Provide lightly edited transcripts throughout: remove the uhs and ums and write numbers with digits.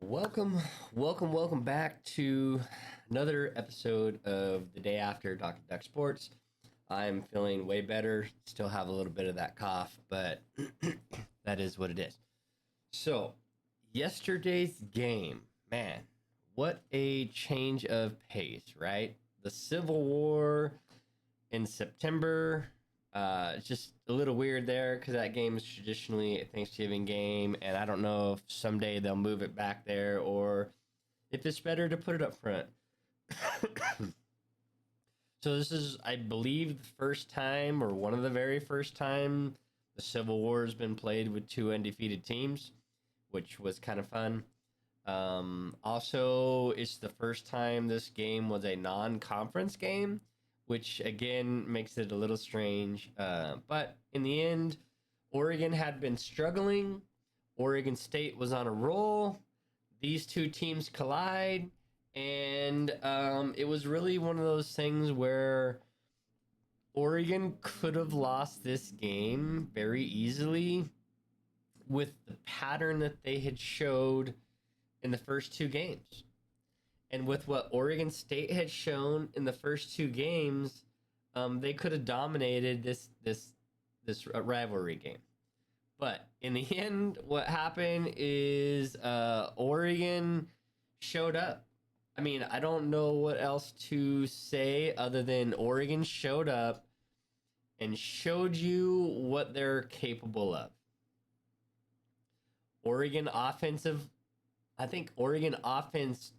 Welcome back to another episode of the day after Dr. Duck Sports. I'm feeling way better. Still have a little bit of that cough, but that is what it is. So, yesterday's game, man, what a change of pace, right? The Civil War in September. It's just a little weird there because that game is traditionally a Thanksgiving game, and I don't know if someday they'll move it back there or if it's better to put it up front. So this is, I believe, the first time or one of the very first time the Civil War has been played with two undefeated teams, which was kind of fun. Also, it's the first time this game was a non-conference game, which again makes it a little strange. But in the end, Oregon had been struggling. Oregon State was on a roll. These two teams collide, and it was really one of those things where Oregon could have lost this game very easily with the pattern that they had showed in the first two games. And with what Oregon State had shown in the first two games, they could have dominated this rivalry game. But in the end, what happened is Oregon showed up. I mean, I don't know what else to say other than Oregon showed up and showed you what they're capable of. I think Oregon offense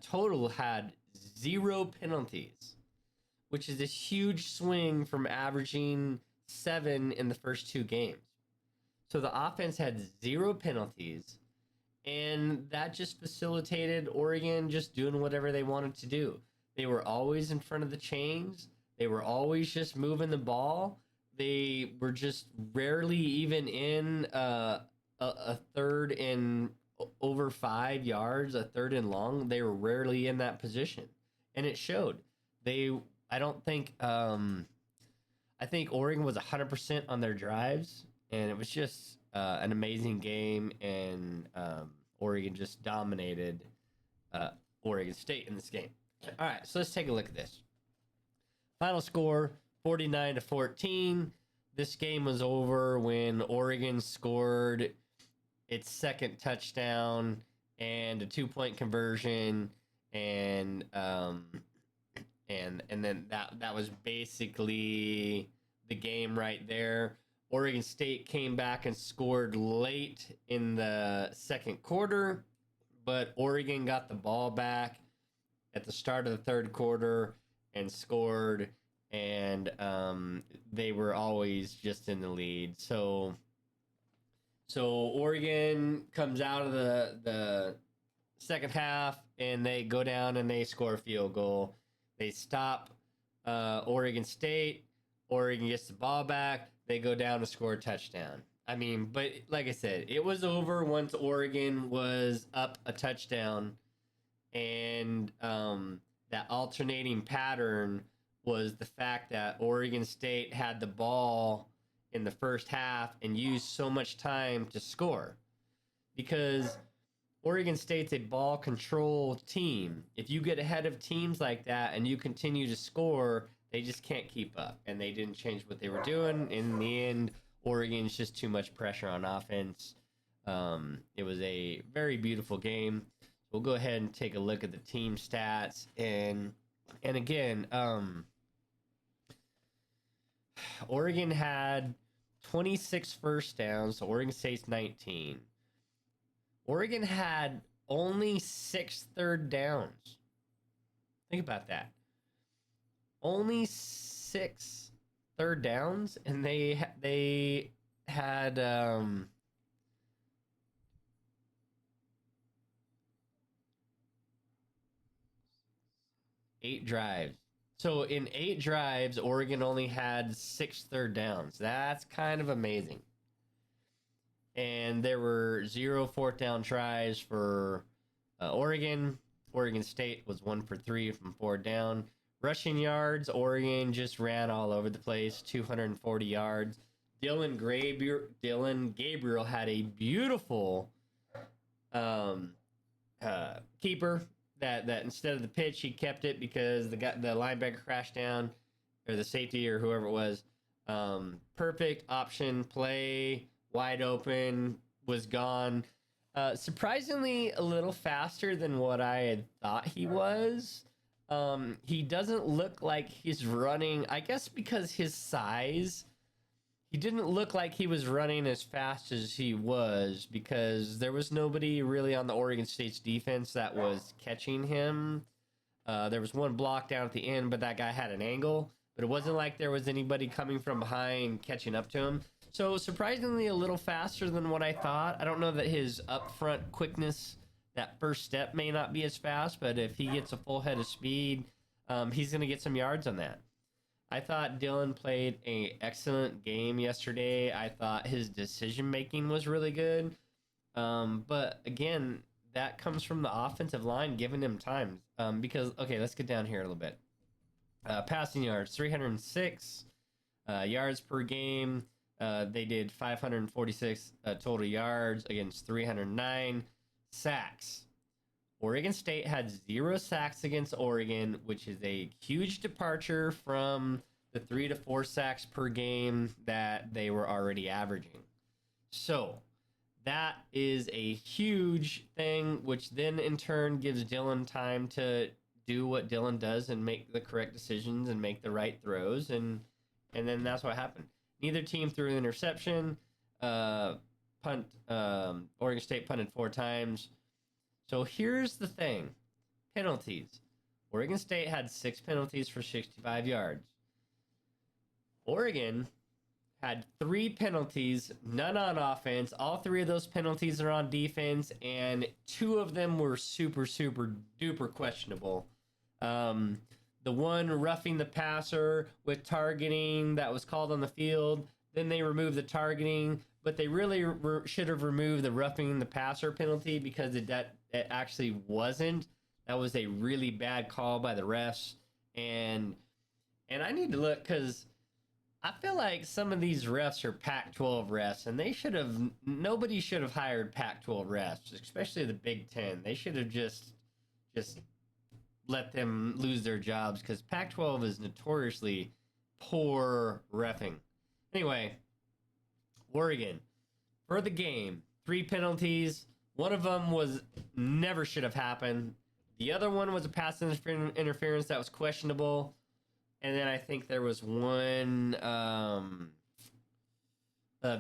total had 0 penalties, which is a huge swing from averaging 7 in the first two games. So the offense had 0 penalties, and that just facilitated Oregon just doing whatever they wanted to do. They were always in front of the chains. They were always just moving the ball. They were just rarely even in a third and over 5 yards, a third and long. They were rarely in that position, and it showed. I think Oregon was 100% on their drives, and it was just an amazing game, and Oregon just dominated Oregon State in this game. All right, so let's take a look at this. Final score, 49-14. This game was over when Oregon scored its second touchdown and a 2-point conversion, and then that was basically the game right there. Oregon State came back and scored late in the second quarter, but Oregon got the ball back at the start of the third quarter and scored, and they were always just in the lead. So Oregon comes out of the second half, and they go down and they score a field goal. They stop Oregon State. Oregon gets the ball back. They go down to score a touchdown. I mean, but like I said, it was over once Oregon was up a touchdown, and that alternating pattern was the fact that Oregon State had the ball in the first half and used so much time to score, because Oregon State's a ball control team. If you get ahead of teams like that and you continue to score, they just can't keep up, and they didn't change what they were doing. In the end, Oregon's just too much pressure on offense. It was a very beautiful game. We'll go ahead and take a look at the team stats, and again, Oregon had 26 first downs, so Oregon State's 19. Oregon had only 6 third downs. Think about that. Only 6 third downs, and they had 8 drives. So in 8 drives, Oregon only had 6 third downs. That's kind of amazing. And there were 0 fourth down tries for Oregon. Oregon State was 1 for 3 from 4 down. Rushing yards, Oregon just ran all over the place, 240 yards. Dylan Gabriel had a beautiful um, keeper that instead of the pitch he kept it because the linebacker crashed down, or the safety or whoever it was. Perfect option play, wide open, was gone. Surprisingly, a little faster than what I had thought he was. He doesn't look like he's running. I guess because his size, he didn't look like he was running as fast as he was because there was nobody really on the Oregon State's defense that was catching him. There was one block down at the end, but that guy had an angle. But it wasn't like there was anybody coming from behind catching up to him. So surprisingly, a little faster than what I thought. I don't know that his upfront quickness, that first step, may not be as fast, but if he gets a full head of speed, he's going to get some yards on that. I thought Dylan played an excellent game yesterday. I thought his decision making was really good. But again, that comes from the offensive line giving him time. Because, okay, let's get down here a little bit. Passing yards, 306 yards per game. They did 546 total yards against 309 sacks. Oregon State had 0 sacks against Oregon, which is a huge departure from the 3 to 4 sacks per game that they were already averaging. So that is a huge thing, which then in turn gives Dylan time to do what Dylan does and make the correct decisions and make the right throws, and then that's what happened. Neither team threw an interception. Oregon State punted 4 times. So here's the thing. Penalties. Oregon State had 6 penalties for 65 yards. Oregon had 3 penalties, none on offense. All 3 of those penalties are on defense, and 2 of them were super, super duper questionable. The one roughing the passer with targeting that was called on the field, then they removed the targeting, but they really should have removed the roughing the passer penalty because it actually wasn't. That was a really bad call by the refs, and I need to look because I feel like some of these refs are Pac-12 refs, and nobody should have hired Pac-12 refs, especially the Big Ten. They should have just let them lose their jobs because Pac-12 is notoriously poor reffing. Anyway, Oregon, for the game, 3 penalties. One of them was never should have happened. The other one was a pass interference that was questionable. And then I think there was one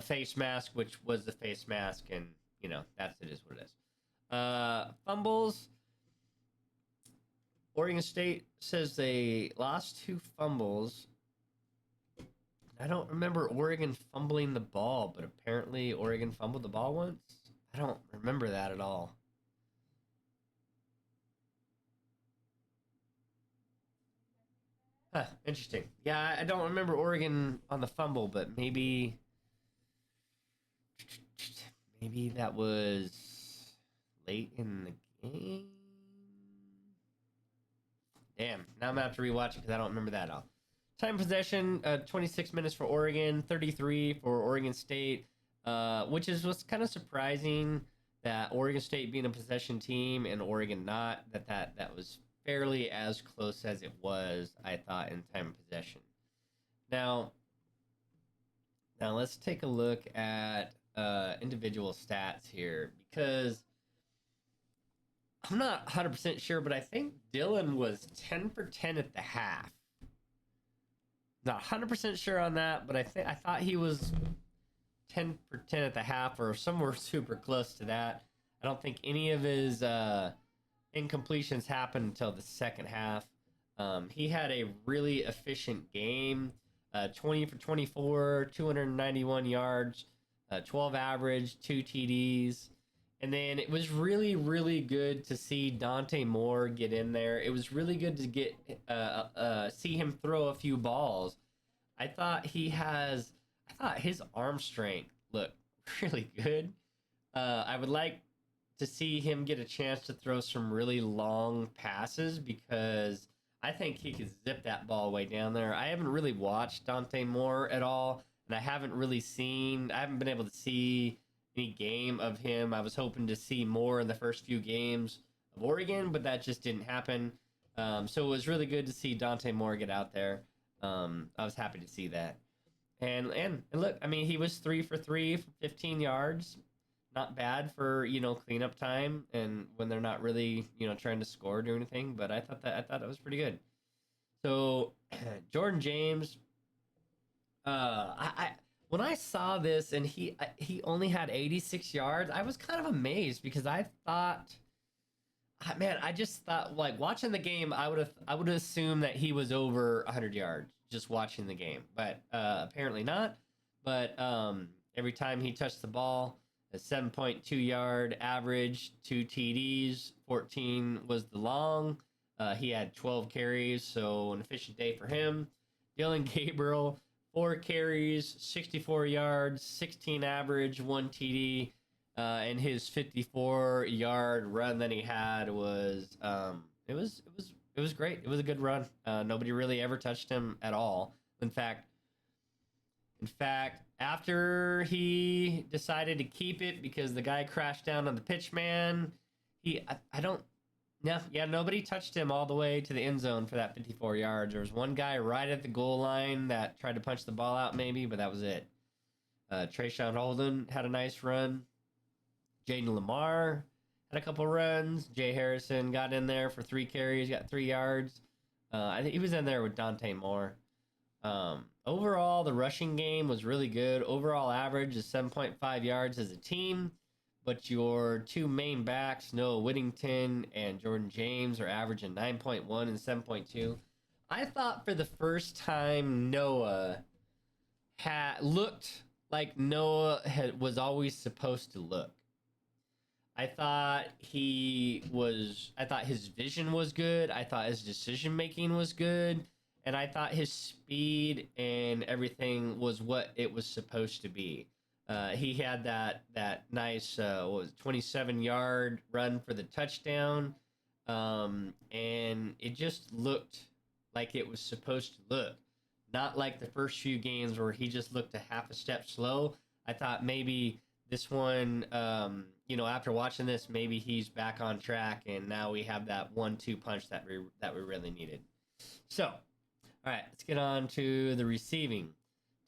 face mask, which was the face mask. And, it is what it is. Fumbles. Oregon State says they lost 2 fumbles. I don't remember Oregon fumbling the ball, but apparently Oregon fumbled the ball once. I don't remember that at all. Huh, interesting. Yeah, I don't remember Oregon on the fumble, but maybe that was late in the game. Damn, now I'm going to have to rewatch it because I don't remember that at all. Time possession, 26 minutes for Oregon, 33 for Oregon State, which is what's kind of surprising that Oregon State being a possession team and Oregon not, that was fairly as close as it was, I thought, in time possession. Now let's take a look at individual stats here because I'm not 100% sure, but I think Dylan was 10 for 10 at the half. Not 100% sure on that, but I thought he was 10 for 10 at the half or somewhere super close to that. I don't think any of his incompletions happened until the second half. He had a really efficient game, 20 for 24, 291 yards, 12 average, 2 TDs. And then it was really, really good to see Dante Moore get in there. It was really good to get see him throw a few balls. I thought his arm strength looked really good. I would like to see him get a chance to throw some really long passes because I think he could zip that ball way down there. I haven't really watched Dante Moore at all, and I haven't been able to see any game of him. I was hoping to see more in the first few games of Oregon, but that just didn't happen. So it was really good to see Dante Moore get out there. I was happy to see that. And look, I mean, he was 3 for 3 for 15 yards. Not bad for cleanup time and when they're not really trying to score or do anything. But I thought that was pretty good. So Jordan James, I when I saw this and he only had 86 yards, I was kind of amazed because I thought, man, I just thought like watching the game, I would assume that he was over 100 yards just watching the game, but apparently not. But every time he touched the ball, a 7.2 yard average, 2 TDs, 14 was the long. He had 12 carries, so an efficient day for him. Dylan Gabriel, 4 carries, 64 yards, 16 average, 1 TD, and his 54-yard run that he had was it was great. It was a good run. Nobody really ever touched him at all. In fact, after he decided to keep it because the guy crashed down on the pitch man, nobody touched him all the way to the end zone for that 54 yards. There was one guy right at the goal line that tried to punch the ball out maybe, but that was it. Trayshawn Holden had a nice run. Jaden Lamar had a couple runs. Jay Harrison got in there for 3 carries, got 3 yards. I think he was in there with Dante Moore. Overall, the rushing game was really good. Overall average is 7.5 yards as a team, but your 2 main backs, Noah Whittington and Jordan James, are averaging 9.1 and 7.2. I thought for the first time Noah looked like Noah was always supposed to look. I thought his vision was good. I thought his decision making was good. And I thought his speed and everything was what it was supposed to be. He had that nice 27-yard run for the touchdown, and it just looked like it was supposed to look. Not like the first few games where he just looked a half a step slow. I thought maybe this one, after watching this, maybe he's back on track, and now we have that 1-2 punch that we really needed. So. All right, let's get on to the receiving.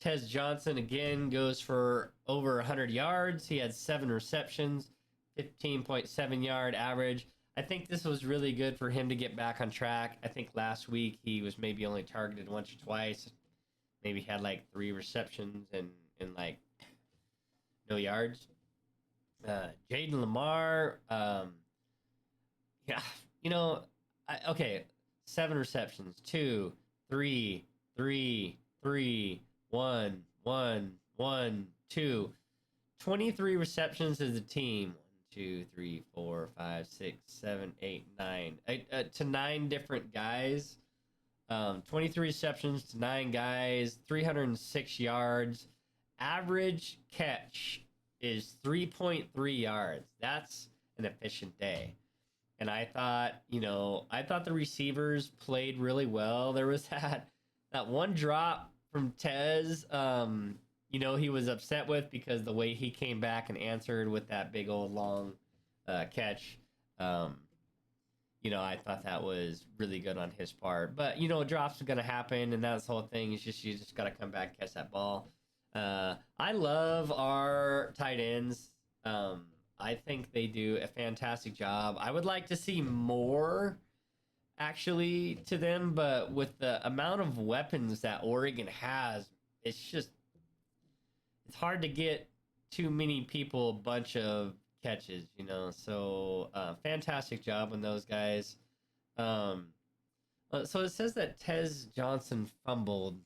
Tez Johnson again goes for over 100 yards. He had 7 receptions, 15.7 yard average. I think this was really good for him to get back on track. I think last week he was maybe only targeted once or twice. Maybe had like 3 receptions and like no yards. Jaden Lamar, 7 receptions, 2, 3, 3, 3, 1, 1, 1, 2. 23 receptions as a team. 1, 2, 3, 4, 5, 6, 7, 8, 9. To 9 different guys. 23 receptions to 9 guys. 306 yards. Average catch is 3.3 yards. That's an efficient day. And I thought the receivers played really well. There was that one drop from Tez, he was upset with because the way he came back and answered with that big old long catch. I thought that was really good on his part. But, drops are going to happen, and that's the whole thing. It's just you just got to come back and catch that ball. I love our tight ends. I think they do a fantastic job. I would like to see more, actually, to them, but with the amount of weapons that Oregon has, it's hard to get too many people a bunch of catches, So, fantastic job on those guys. So it says that Tez Johnson fumbled.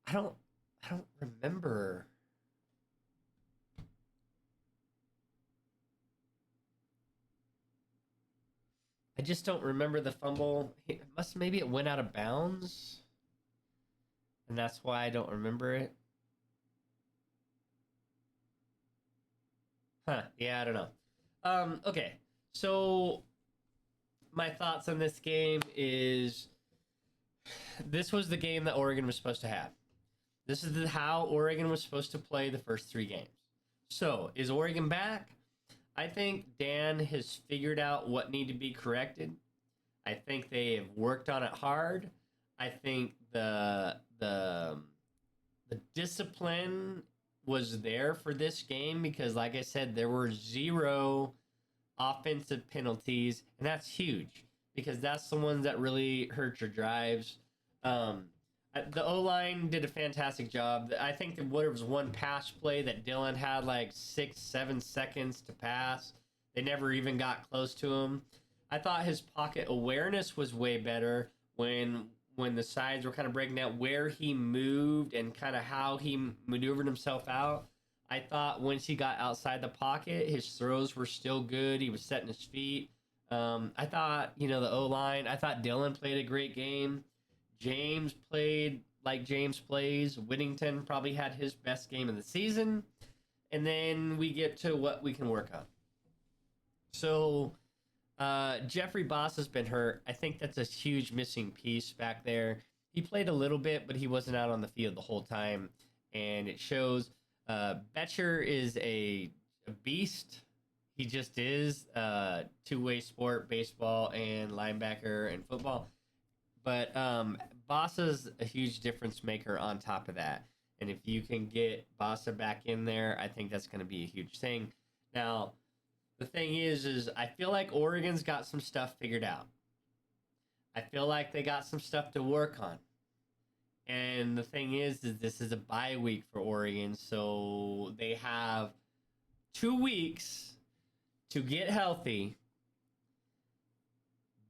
I don't remember. I just don't remember the fumble. Maybe it went out of bounds, and that's why I don't remember it. Yeah, I don't know. Okay, so my thoughts on this game is this was the game that Oregon was supposed to have. This is how Oregon was supposed to play the first 3 games. So, is Oregon back? I think Dan has figured out what need to be corrected. I think they have worked on it hard. I think the discipline was there for this game because, like I said, there were 0 offensive penalties, and that's huge because that's the ones that really hurt your drives. The O line did a fantastic job. I think there was one pass play that Dylan had like 6-7 seconds to pass. They never even got close to him. I thought his pocket awareness was way better when the sides were kind of breaking down, where he moved and kind of how he maneuvered himself out. I thought once he got outside the pocket, his throws were still good. He was setting his feet. I thought, the O-line, I thought Dylan played a great game. James played like James plays. Whittington probably had his best game of the season. And then we get to what we can work on. So Jeffrey Boss has been hurt. I think that's a huge missing piece back there. He played a little bit, but he wasn't out on the field the whole time. And it shows. Betcher is a beast. He just is. Two-way sport, baseball and linebacker and football. But Basa's a huge difference maker on top of that. And if you can get Basa back in there, I think that's going to be a huge thing. Now, the thing is I feel like Oregon's got some stuff figured out. I feel like they got some stuff to work on. And the thing is this is a bye week for Oregon, so they have 2 weeks to get healthy,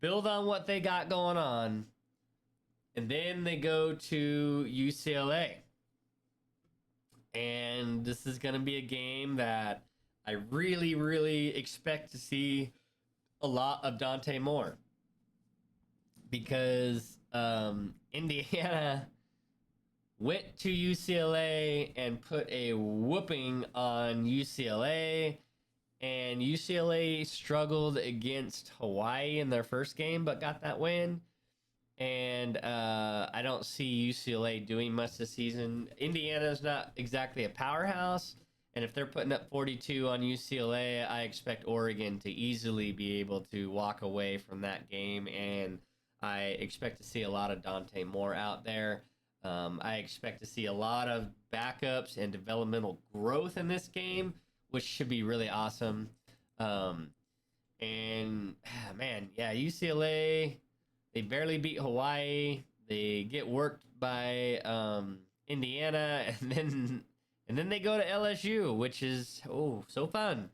build on what they got going on, and then they go to UCLA. And this is going to be a game that I really, really expect to see a lot of Dante Moore. Because Indiana went to UCLA and put a whooping on UCLA. And UCLA struggled against Hawaii in their first game, but got that win. And I don't see UCLA doing much this season. Indiana's not exactly a powerhouse. And if they're putting up 42 on UCLA, I expect Oregon to easily be able to walk away from that game. And I expect to see a lot of Dante Moore out there. I expect to see a lot of backups and developmental growth in this game, which should be really awesome. UCLA, they barely beat Hawaii. They get worked by Indiana, and then they go to LSU, which is so fun.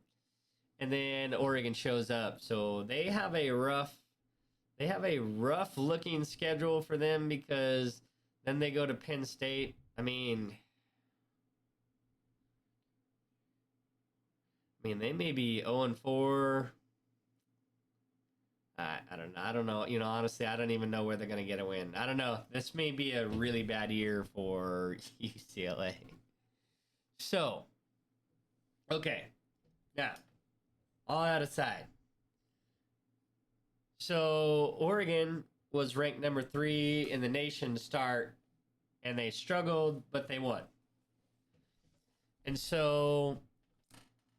And then Oregon shows up, so they have a rough looking schedule for them because then they go to Penn State. I mean, they may be 0-4. I don't know. Honestly, I don't even know where they're going to get a win. I don't know. This may be a really bad year for UCLA. So, okay. Now, all that aside. So, Oregon was ranked number 3 in the nation to start, and they struggled, but they won. And so,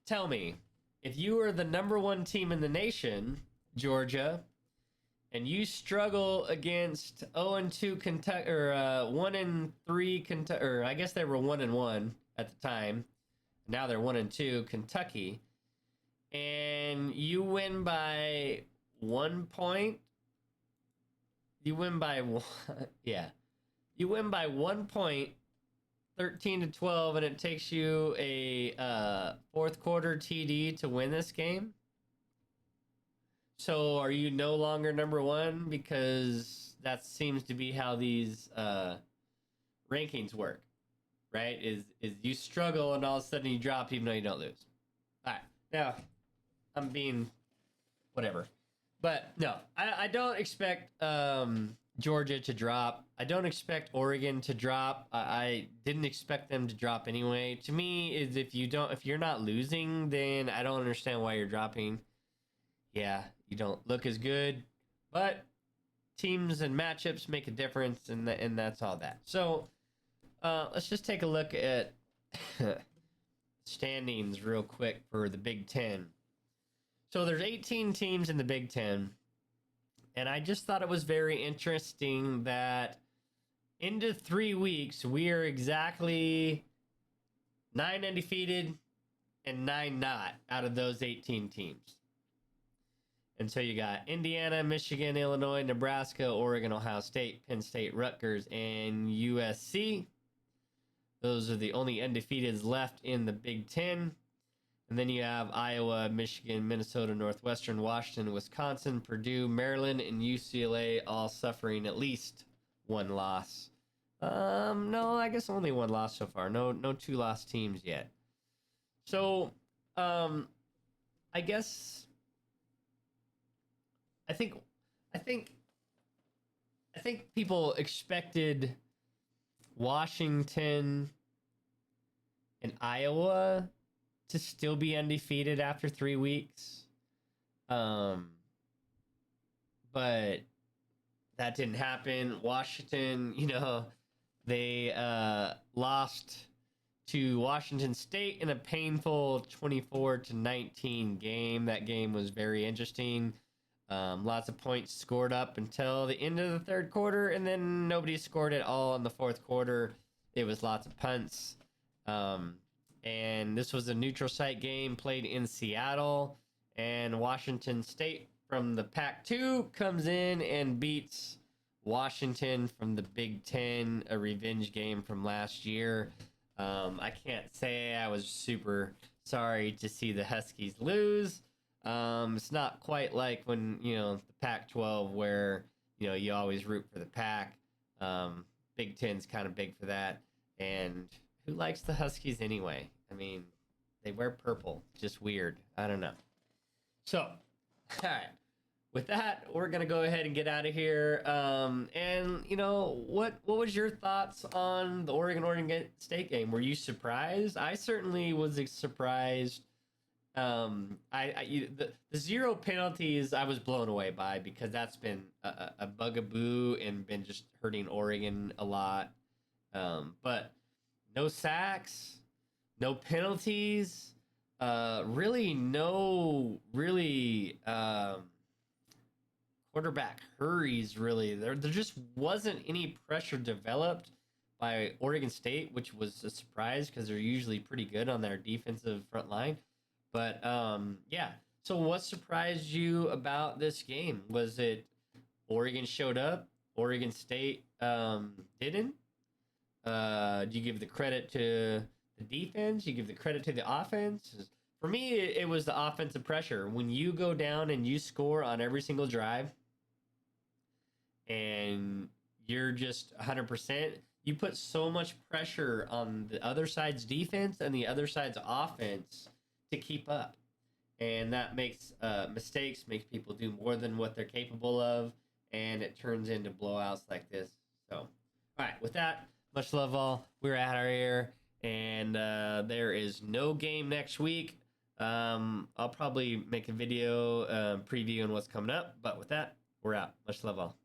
tell me, if you were the number 1 team in the nation, Georgia, and you struggle against 0-2 Kentucky, or 1-3 Kentucky, or I guess they were 1-1 at the time. Now they're 1-2 Kentucky, and you win by 1 point. You win by one, yeah. You win by 1 point, 13-12, and it takes you a fourth quarter TD to win this game. So are you no longer number 1? Because that seems to be how these rankings work, right? Is you struggle and all of a sudden you drop even though you don't lose. All right, now I'm being whatever. But no, I don't expect Georgia to drop. I don't expect Oregon to drop. I didn't expect them to drop anyway. To me, is if you're not losing, then I don't understand why you're dropping. Yeah, you don't look as good, but teams and matchups make a difference, and that's all that. So, let's just take a look at standings real quick for the Big Ten. So there's 18 teams in the Big Ten, and I just thought it was very interesting that into 3 weeks we are exactly 9 undefeated and 9 not out of those 18 teams. And so you got Indiana, Michigan, Illinois, Nebraska, Oregon, Ohio State, Penn State, Rutgers, and USC. Those are the only undefeateds left in the Big Ten. And then you have Iowa, Michigan, Minnesota, Northwestern, Washington, Wisconsin, Purdue, Maryland, and UCLA all suffering at least one loss. No, I guess only one loss so far. No 2-loss teams yet. So, I guess I think people expected Washington and Iowa to still be undefeated after 3 weeks. But that didn't happen. Washington, they lost to Washington State in a painful 24-19 game. That game was very interesting. Lots of points scored up until the end of the third quarter, and then nobody scored at all in the fourth quarter. It was lots of punts. And this was a neutral site game played in Seattle, and Washington State from the Pac-2 comes in and beats Washington from the Big Ten, a revenge game from last year. I can't say I was super sorry to see the Huskies lose. It's not quite like when, the Pac-12 where, you always root for the Pac. Big Ten's kind of big for that. And who likes the Huskies anyway? I mean, they wear purple. Just weird. I don't know. So, all right. With that, we're going to go ahead and get out of here. And, what was your thoughts on the Oregon State game? Were you surprised? I certainly was surprised. The 0 penalties I was blown away by, because that's been a bugaboo and been just hurting Oregon a lot. But no sacks, no penalties, quarterback hurries, really. There just wasn't any pressure developed by Oregon State, which was a surprise because they're usually pretty good on their defensive front line. But, yeah. So what surprised you about this game? Was it Oregon showed up, Oregon State didn't? Do you give the credit to the defense? You give the credit to the offense? For me, it was the offensive pressure. When you go down and you score on every single drive and you're just 100%, you put so much pressure on the other side's defense and the other side's offense to keep up. And that makes mistakes, makes people do more than what they're capable of, and it turns into blowouts like this. So, all right, with that, much love all. We're out of here, and there is no game next week. I'll probably make a video previewing what's coming up, but with that, we're out. Much love all.